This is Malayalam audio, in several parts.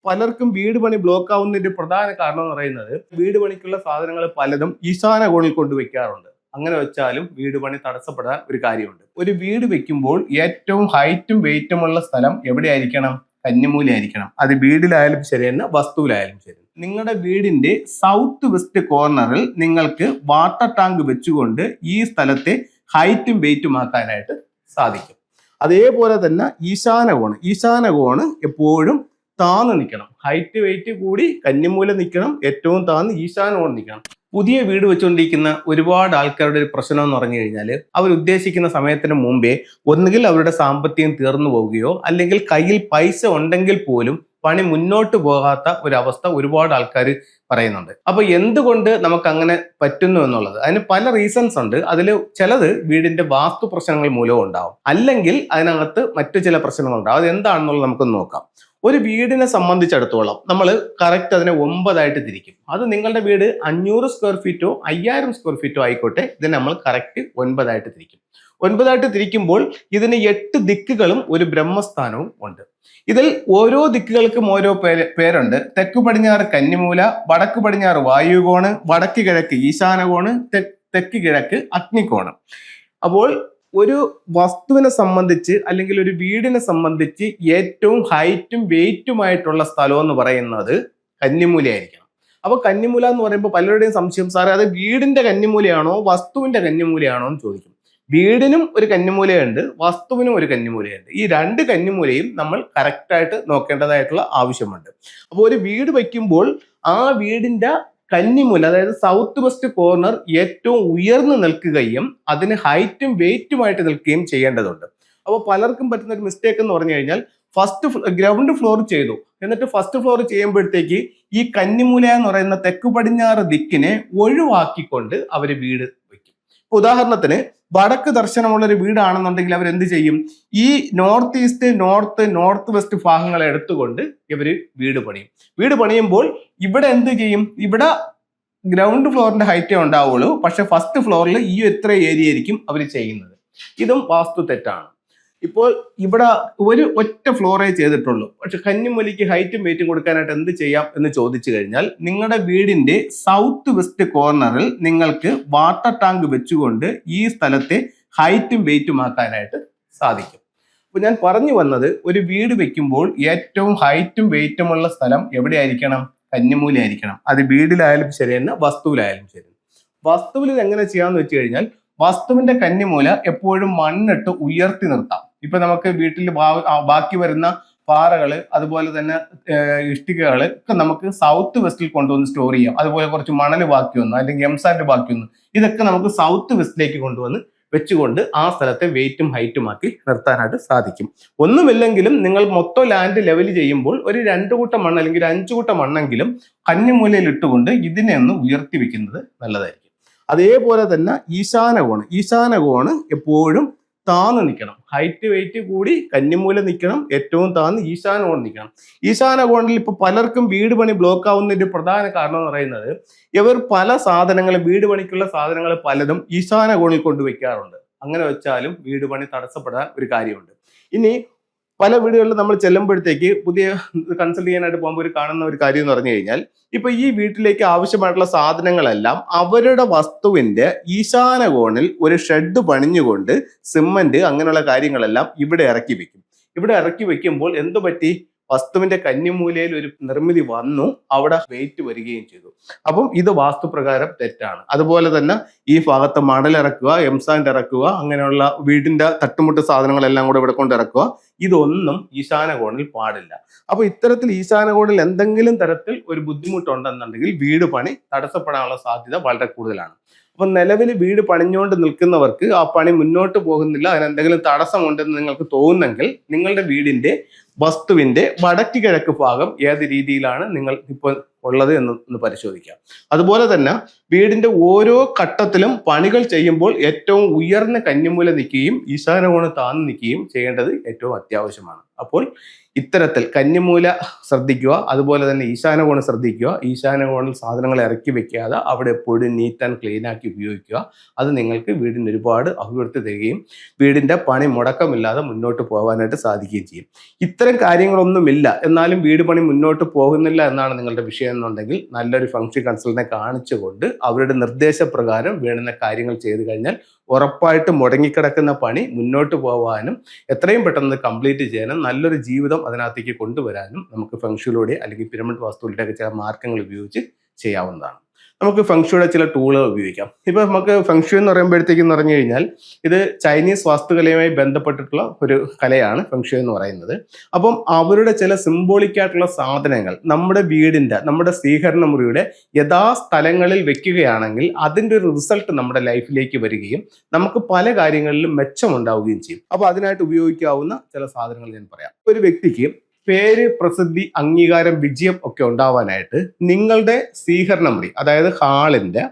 പലർക്കും വീട് പണി ബ്ലോക്ക് ആവുന്നതിന്റെ പ്രധാന കാരണം എന്ന് പറയുന്നത് വീട് പണിക്കുള്ള സാധനങ്ങൾ പലതും ഈശാന കോണിൽ കൊണ്ടുവയ്ക്കാറുണ്ട്. അങ്ങനെ വെച്ചാലും വീട് പണി തടസ്സപ്പെടാൻ ഒരു കാര്യമുണ്ട്. ഒരു വീട് വെക്കുമ്പോൾ ഏറ്റവും ഹൈറ്റും വെയിറ്റുമുള്ള സ്ഥലം എവിടെയായിരിക്കണം? കന്നിമൂലയായിരിക്കണം. അത് വീടിലായാലും ശരി തന്നെ, വസ്തുവിലായാലും ശരി. നിങ്ങളുടെ വീടിന്റെ സൗത്ത് വെസ്റ്റ് കോർണറിൽ നിങ്ങൾക്ക് വാട്ടർ ടാങ്ക് വെച്ചുകൊണ്ട് ഈ സ്ഥലത്തെ ഹൈറ്റും വെയിറ്റും ആക്കാനായിട്ട് സാധിക്കും. അതേപോലെ തന്നെ ഈശാന കോണ് എപ്പോഴും താന്ന് നിൽക്കണം. ഹൈറ്റ് വെയിറ്റ് കൂടി കന്നിമൂല നിൽക്കണം, ഏറ്റവും താന്ന് ഈശാന കോൺ നിൽക്കണം. പുതിയ വീട് വെച്ചുകൊണ്ടിരിക്കുന്ന ഒരുപാട് ആൾക്കാരുടെ ഒരു പ്രശ്നം എന്ന് പറഞ്ഞു കഴിഞ്ഞാൽ, അവർ ഉദ്ദേശിക്കുന്ന സമയത്തിന് മുമ്പേ ഒന്നുകിൽ അവരുടെ സാമ്പത്തികം തീർന്നു പോവുകയോ അല്ലെങ്കിൽ കയ്യിൽ പൈസ ഉണ്ടെങ്കിൽ പോലും പണി മുന്നോട്ട് പോകാത്ത ഒരവസ്ഥ ഒരുപാട് ആൾക്കാർ പറയുന്നുണ്ട്. അപ്പൊ എന്തുകൊണ്ട് നമുക്ക് അങ്ങനെ പറ്റുന്നു എന്നുള്ളത് അതിന് പല റീസൺസ് ഉണ്ട്. അതിൽ ചിലത് വീടിന്റെ വാസ്തു പ്രശ്നങ്ങൾ മൂലവും ഉണ്ടാവും, അല്ലെങ്കിൽ അതിനകത്ത് മറ്റു ചില പ്രശ്നങ്ങളുണ്ടാവും. അത് എന്താണെന്നുള്ളത് നമുക്കൊന്ന് നോക്കാം. ഒരു വീടിനെ സംബന്ധിച്ചിടത്തോളം നമ്മൾ കറക്റ്റ് അതിനെ 9 തിരിക്കും. അത് നിങ്ങളുടെ വീട് 500 സ്ക്വയർ ഫീറ്റോ 5000 സ്ക്വയർ ഫീറ്റോ ആയിക്കോട്ടെ, ഇതിനെ നമ്മൾ കറക്റ്റ് 9 തിരിക്കും. 9 തിരിക്കുമ്പോൾ ഇതിന് 8 ദിക്കുകളും ഒരു ബ്രഹ്മസ്ഥാനവും ഉണ്ട്. ഇതിൽ ഓരോ ദിക്കുകൾക്കും ഓരോ പേരുണ്ട്. തെക്ക് പടിഞ്ഞാറ് കന്നിമൂല, വടക്ക് പടിഞ്ഞാറ് വായുകോണ്, വടക്ക് കിഴക്ക് ഈശാനകോണ്, തെക്ക് കിഴക്ക് അഗ്നികോണ്. അപ്പോൾ ഒരു വസ്തുവിനെ സംബന്ധിച്ച് അല്ലെങ്കിൽ ഒരു വീടിനെ സംബന്ധിച്ച് ഏറ്റവും ഹൈറ്റും വെയിറ്റുമായിട്ടുള്ള സ്ഥലം എന്ന് പറയുന്നത് കന്നിമൂലയായിരിക്കണം. അപ്പൊ കന്നിമൂല എന്ന് പറയുമ്പോൾ പലരുടെയും സംശയം, സാറേ അത് വീടിന്റെ കന്നിമൂലയാണോ വസ്തുവിന്റെ കന്നിമൂലയാണോ എന്ന് ചോദിക്കും. വീടിനും ഒരു കന്നിമൂലയുണ്ട്, വസ്തുവിനും ഒരു കന്നിമൂലയുണ്ട്. ഈ 2 കന്നിമൂലയും നമ്മൾ കറക്റ്റായിട്ട് നോക്കേണ്ടതായിട്ടുള്ള ആവശ്യമുണ്ട്. അപ്പോൾ ഒരു വീട് വയ്ക്കുമ്പോൾ ആ വീടിന്റെ കന്നിമൂല, അതായത് സൗത്ത് വെസ്റ്റ് കോർണർ ഏറ്റവും ഉയർന്നു നിൽക്കുകയും അതിന് ഹൈറ്റും വെയിറ്റുമായിട്ട് നിൽക്കുകയും ചെയ്യേണ്ടതുണ്ട്. അപ്പോൾ പലർക്കും പറ്റുന്ന ഒരു മിസ്റ്റേക്ക് എന്ന് പറഞ്ഞു കഴിഞ്ഞാൽ, ഗ്രൗണ്ട് ഫ്ലോർ ചെയ്തു, എന്നിട്ട് ഫസ്റ്റ് ഫ്ലോർ ചെയ്യുമ്പോഴത്തേക്ക് ഈ കന്നിമൂല എന്ന് പറയുന്ന തെക്ക് പടിഞ്ഞാറ് ദിക്കിനെ ഒഴിവാക്കിക്കൊണ്ട് അവർ വീട് വയ്ക്കും. ഉദാഹരണത്തിന് വടക്ക് ദർശനമുള്ള ഒരു വീടാണെന്നുണ്ടെങ്കിൽ അവർ എന്ത് ചെയ്യും? ഈ നോർത്ത് ഈസ്റ്റ്, നോർത്ത് വെസ്റ്റ് ഭാഗങ്ങളെ എടുത്തുകൊണ്ട് ഇവര് വീട് പണിയും. വീട് പണിയുമ്പോൾ ഇവിടെ എന്ത് ചെയ്യും? ഇവിടെ ഗ്രൗണ്ട് ഫ്ലോറിന്റെ ഹൈറ്റേ ഉണ്ടാവുള്ളൂ, പക്ഷെ ഫസ്റ്റ് ഫ്ലോറിൽ ഈ എത്ര ഏരിയ ആയിരിക്കും അവർ ചെയ്യുന്നത്. ഇതും വാസ്തു തെറ്റാണ്. ഇപ്പോൾ ഇവിടെ ഒരു ഒറ്റ ഫ്ലോറേ ചെയ്തിട്ടുള്ളൂ, പക്ഷെ കന്നിമൂലയ്ക്ക് ഹൈറ്റും വെയിറ്റും കൊടുക്കാനായിട്ട് എന്ത് ചെയ്യാം എന്ന് ചോദിച്ചു കഴിഞ്ഞാൽ, നിങ്ങളുടെ വീടിന്റെ സൗത്ത് വെസ്റ്റ് കോർണറിൽ നിങ്ങൾക്ക് വാട്ടർ ടാങ്ക് വെച്ചുകൊണ്ട് ഈ സ്ഥലത്തെ ഹൈറ്റും വെയിറ്റും ആക്കാനായിട്ട് സാധിക്കും. അപ്പൊ ഞാൻ പറഞ്ഞു വന്നത്, ഒരു വീട് വെക്കുമ്പോൾ ഏറ്റവും ഹൈറ്റും വെയിറ്റുമുള്ള സ്ഥലം എവിടെയായിരിക്കണം? കന്നിമൂലയായിരിക്കണം. അത് വീടിലായാലും ശരി തന്നെ, വസ്തുവിലായാലും ശരി. വസ്തുവിൽ എങ്ങനെ ചെയ്യാന്ന് വെച്ച് കഴിഞ്ഞാൽ, വസ്തുവിന്റെ കന്നിമൂല എപ്പോഴും മണ്ണിട്ട് ഉയർത്തി നിർത്താം. ഇപ്പൊ നമുക്ക് വീട്ടിൽ ബാക്കി വരുന്ന പാറകള്, അതുപോലെ തന്നെ ഇഷ്ടികകള് ഒക്കെ നമുക്ക് സൗത്ത് വെസ്റ്റിൽ കൊണ്ടുവന്ന് സ്റ്റോർ ചെയ്യാം. അതുപോലെ കുറച്ച് മണൽ ബാക്കി വന്നു, അല്ലെങ്കിൽ എംസാൻഡ് ബാക്കി വന്നു, ഇതൊക്കെ നമുക്ക് സൗത്ത് വെസ്റ്റിലേക്ക് കൊണ്ടുവന്ന് വെച്ചുകൊണ്ട് ആ സ്ഥലത്തെ വെയിറ്റും ഹൈറ്റും ആക്കി നിർത്താനായിട്ട് സാധിക്കും. ഒന്നുമില്ലെങ്കിലും നിങ്ങൾ മൊത്തം ലാൻഡ് ലെവൽ ചെയ്യുമ്പോൾ ഒരു 2 കൂട്ടം മണ്ണ് അല്ലെങ്കിൽ 5 കൂട്ടം മണ്ണെങ്കിലും കന്നിമൂലയിൽ ഇട്ടുകൊണ്ട് ഇതിനെ ഒന്ന് ഉയർത്തി വെക്കുന്നത് നല്ലതായിരിക്കും. അതേപോലെ തന്നെ ഈശാന കോണ് എപ്പോഴും താന്ന് നിൽക്കണം. ഹൈറ്റ് വെയിറ്റ് കൂടി കന്നിമൂല നിൽക്കണം, ഏറ്റവും താന്ന് ഈശാന കോൺ നിൽക്കണം. ഈശാന കോണിൽ ഇപ്പൊ പലർക്കും വീട് പണി ബ്ലോക്ക് ആവുന്നതിന്റെ പ്രധാന കാരണം എന്ന് പറയുന്നത്, ഇവർ പല സാധനങ്ങളും, വീട് പണിക്കുള്ള സാധനങ്ങൾ പലതും ഈശാന കോണിൽ കൊണ്ടുവയ്ക്കാറുണ്ട്. അങ്ങനെ വെച്ചാലും വീട് പണി തടസ്സപ്പെടാൻ ഒരു കാര്യമുണ്ട്. ഇനി പല വീടുകളിൽ നമ്മൾ ചെല്ലുമ്പോഴത്തേക്ക്, പുതിയ കൺസൾട്ട് ചെയ്യാനായിട്ട് പോകുമ്പോൾ കാണുന്ന ഒരു കാര്യം എന്ന് പറഞ്ഞു കഴിഞ്ഞാൽ, ഇപ്പൊ ഈ വീട്ടിലേക്ക് ആവശ്യമായിട്ടുള്ള സാധനങ്ങളെല്ലാം അവരുടെ വസ്തുവിന്റെ ഈശാന കോണിൽ ഒരു ഷെഡ് പണിഞ്ഞുകൊണ്ട് സിമന്റ് അങ്ങനെയുള്ള കാര്യങ്ങളെല്ലാം ഇവിടെ ഇറക്കി വെക്കും. ഇവിടെ ഇറക്കി വെക്കുമ്പോൾ എന്തു പറ്റി? വസ്തുവിന്റെ കന്നിമൂലയിൽ ഒരു നിർമ്മിതി വന്നു, അവിടെ വെയിറ്റ് വരികയും ചെയ്തു. അപ്പം ഇത് വാസ്തുപ്രകാരം തെറ്റാണ്. അതുപോലെ തന്നെ ഈ ഭാഗത്ത് മണലിറക്കുക, എംസാൻഡ് ഇറക്കുക, അങ്ങനെയുള്ള വീടിന്റെ തട്ടുമുട്ട് സാധനങ്ങളെല്ലാം കൂടെ ഇവിടെ കൊണ്ട് ഇറക്കുക, ഇതൊന്നും ഈശാന കോണിൽ പാടില്ല. അപ്പൊ ഇത്തരത്തിൽ ഈശാന കോണിൽ എന്തെങ്കിലും തരത്തിൽ ഒരു ബുദ്ധിമുട്ടുണ്ടെന്നുണ്ടെങ്കിൽ വീട് പണി തടസ്സപ്പെടാനുള്ള സാധ്യത വളരെ കൂടുതലാണ്. അപ്പൊ നിലവിൽ വീട് പണിഞ്ഞുകൊണ്ട് നിൽക്കുന്നവർക്ക് ആ പണി മുന്നോട്ട് പോകുന്നില്ല, അതിനെന്തെങ്കിലും തടസ്സമുണ്ടെന്ന് നിങ്ങൾക്ക് തോന്നുന്നെങ്കിൽ നിങ്ങളുടെ വീടിന്റെ വസ്തുവിന്റെ വടക്ക് കിഴക്ക് ഭാഗം ഏത് രീതിയിലാണ് നിങ്ങൾ ഇപ്പോൾ ഉള്ളത് എന്ന് പരിശോധിക്കാം. അതുപോലെ തന്നെ വീടിന്റെ ഓരോ ഘട്ടത്തിലും പണികൾ ചെയ്യുമ്പോൾ ഏറ്റവും ഉയർന്ന കന്നിമൂല നിൽക്കുകയും ഈശാന കോണ് താന്ന് നിൽക്കുകയും ചെയ്യേണ്ടത് ഏറ്റവും അത്യാവശ്യമാണ്. അപ്പോൾ ഇത്തരത്തിൽ കന്നിമൂല ശ്രദ്ധിക്കുക, അതുപോലെ തന്നെ ഈശാനകോണ് ശ്രദ്ധിക്കുക. ഈശാനകോണിൽ സാധനങ്ങൾ ഇറക്കി വെക്കാതെ അവിടെ എപ്പോഴും നീറ്റ് ആൻഡ് ക്ലീൻ ആക്കി ഉപയോഗിക്കുക. അത് നിങ്ങൾക്ക് വീടിന് ഒരുപാട് അഭിവൃദ്ധി തരികയും വീടിന്റെ പണി മുടക്കമില്ലാതെ മുന്നോട്ട് പോകാനായിട്ട് സാധിക്കുകയും ചെയ്യും. ഇത്തരം കാര്യങ്ങളൊന്നുമില്ല, എന്നാലും വീട് പണി മുന്നോട്ട് പോകുന്നില്ല എന്നാണ് നിങ്ങളുടെ വിഷയം എന്നുണ്ടെങ്കിൽ നല്ലൊരു ഫംഗ്ഷൻ കൺസൾട്ടന്റിനെ കാണിച്ചുകൊണ്ട് അവരുടെ നിർദ്ദേശപ്രകാരം വേണ്ടുന്ന കാര്യങ്ങൾ ചെയ്തു കഴിഞ്ഞാൽ ഉറപ്പായിട്ട് മുടങ്ങിക്കിടക്കുന്ന പണി മുന്നോട്ട് പോകാനും എത്രയും പെട്ടെന്ന് കംപ്ലീറ്റ് ചെയ്യാനും നല്ലൊരു ജീവിതം അതിനകത്തേക്ക് കൊണ്ടുവരാനും നമുക്ക് ഫെങ്ഷുയിലൂടെ അല്ലെങ്കിൽ പിരമിഡ് വാസ്തുവിലൂടെയൊക്കെ ചില മാർഗങ്ങൾ ഉപയോഗിച്ച് ചെയ്യാവുന്നതാണ്. നമുക്ക് ഫെങ്ഷുയുടെ ചില ടൂളുകൾ ഉപയോഗിക്കാം. ഇപ്പൊ നമുക്ക് ഫെങ്ഷു എന്ന് പറയുമ്പോഴത്തേക്ക് പറഞ്ഞു കഴിഞ്ഞാൽ ഇത് ചൈനീസ് വാസ്തുകലയുമായി ബന്ധപ്പെട്ടിട്ടുള്ള ഒരു കലയാണ് ഫെങ്ഷു എന്ന് പറയുന്നത്. അപ്പം അവരുടെ ചില സിംബോളിക് ആയിട്ടുള്ള സാധനങ്ങൾ നമ്മുടെ വീടിന്റെ, നമ്മുടെ സ്വീകരണ മുറിയുടെ യഥാസ്ഥലങ്ങളിൽ വെക്കുകയാണെങ്കിൽ അതിൻ്റെ ഒരു റിസൾട്ട് നമ്മുടെ ലൈഫിലേക്ക് വരികയും നമുക്ക് പല കാര്യങ്ങളിലും മെച്ചമുണ്ടാവുകയും ചെയ്യും. അപ്പൊ അതിനായിട്ട് ഉപയോഗിക്കാവുന്ന ചില സാധനങ്ങൾ ഞാൻ പറയാം. ഒരു വ്യക്തിക്ക് പേര്, പ്രസിദ്ധി, അംഗീകാരം, വിജയം ഒക്കെ ഉണ്ടാവാനായിട്ട് നിങ്ങളുടെ സ്വീകരണ മുറി, അതായത് ഹാളിന്റെ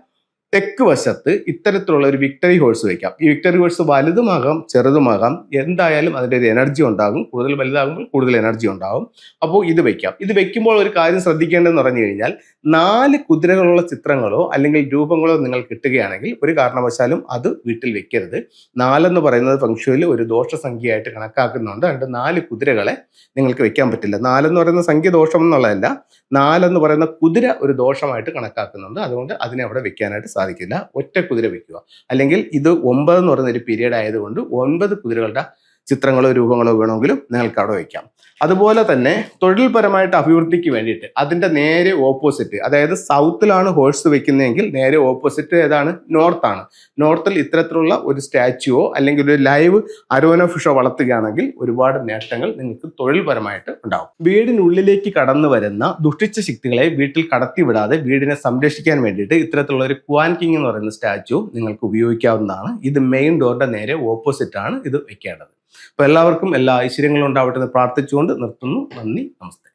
തെക്ക് വശത്ത് ഇത്തരത്തിലുള്ള ഒരു വിക്ടറി ഹോഴ്സ് വയ്ക്കാം. ഈ വിക്ടറി ഹോഴ്സ് വലുതുമാകാം ചെറുതുമാകാം, എന്തായാലും അതിൻ്റെ ഒരു എനർജി ഉണ്ടാകും. കൂടുതൽ വലുതാകുമ്പോൾ കൂടുതൽ എനർജി ഉണ്ടാകും. അപ്പോൾ ഇത് വയ്ക്കാം. ഇത് വെക്കുമ്പോൾ ഒരു കാര്യം ശ്രദ്ധിക്കേണ്ടതെന്ന് പറഞ്ഞു കഴിഞ്ഞാൽ 4 കുതിരകളുള്ള ചിത്രങ്ങളോ അല്ലെങ്കിൽ രൂപങ്ങളോ നിങ്ങൾ കിട്ടുകയാണെങ്കിൽ ഒരു കാരണവശാലും അത് വീട്ടിൽ വെക്കരുത്. 4 എന്ന് പറയുന്നത് ഫെങ്ഷുയിൽ ഒരു ദോഷസംഖ്യയായിട്ട് കണക്കാക്കുന്നുണ്ട്. അതുകൊണ്ട് 4 കുതിരകളെ നിങ്ങൾക്ക് വെക്കാൻ പറ്റില്ല. 4 എന്ന് പറയുന്ന സംഖ്യ ദോഷം എന്നുള്ളതല്ല, 4 എന്ന് പറയുന്ന കുതിര ഒരു ദോഷമായിട്ട് കണക്കാക്കുന്നുണ്ട്. അതുകൊണ്ട് അതിനെ അവിടെ വെക്കാനായിട്ട് സാധിക്കില്ല. ഒറ്റ കുതിര വെക്കുക. അല്ലെങ്കിൽ ഇത് 9 എന്ന് പറയുന്ന ഒരു പീരീഡ് ആയതുകൊണ്ട് 9 കുതിരകളുടെ ചിത്രങ്ങളോ രൂപങ്ങളോ വേണമെങ്കിലും നിങ്ങൾക്ക് അവിടെ വയ്ക്കാം. അതുപോലെ തന്നെ തൊഴിൽപരമായിട്ട് അഭിവൃദ്ധിക്ക് വേണ്ടിയിട്ട് അതിന്റെ നേരെ ഓപ്പോസിറ്റ്, അതായത് സൗത്തിലാണ് ഹോഴ്സ് വെക്കുന്നതെങ്കിൽ നേരെ ഓപ്പോസിറ്റ് ഏതാണ്? നോർത്താണ്. നോർത്തിൽ ഇത്തരത്തിലുള്ള ഒരു സ്റ്റാച്യുവോ അല്ലെങ്കിൽ ഒരു ലൈവ് അരോന ഫിഷോ വളർത്തുകയാണെങ്കിൽ ഒരുപാട് നേട്ടങ്ങൾ നിങ്ങൾക്ക് തൊഴിൽപരമായിട്ട് ഉണ്ടാവും. വീടിനുള്ളിലേക്ക് കടന്നു വരുന്ന ദുഷിച്ച ശക്തികളെ വീട്ടിൽ കടത്തിവിടാതെ വീടിനെ സംരക്ഷിക്കാൻ വേണ്ടിയിട്ട് ഇത്തരത്തിലുള്ള ഒരു ക്വാൻ കിങ് എന്ന് പറയുന്ന സ്റ്റാച്യു നിങ്ങൾക്ക് ഉപയോഗിക്കാവുന്നതാണ്. ഇത് മെയിൻ ഡോറിന്റെ നേരെ ഓപ്പോസിറ്റ് ആണ് ഇത് വെക്കേണ്ടത്. അപ്പൊ എല്ലാവർക്കും എല്ലാ ഐശ്വര്യങ്ങളും ഉണ്ടാവട്ടെ എന്ന് പ്രാർത്ഥിച്ചുകൊണ്ട് നിർത്തുന്നു. നന്ദി, നമസ്തേ.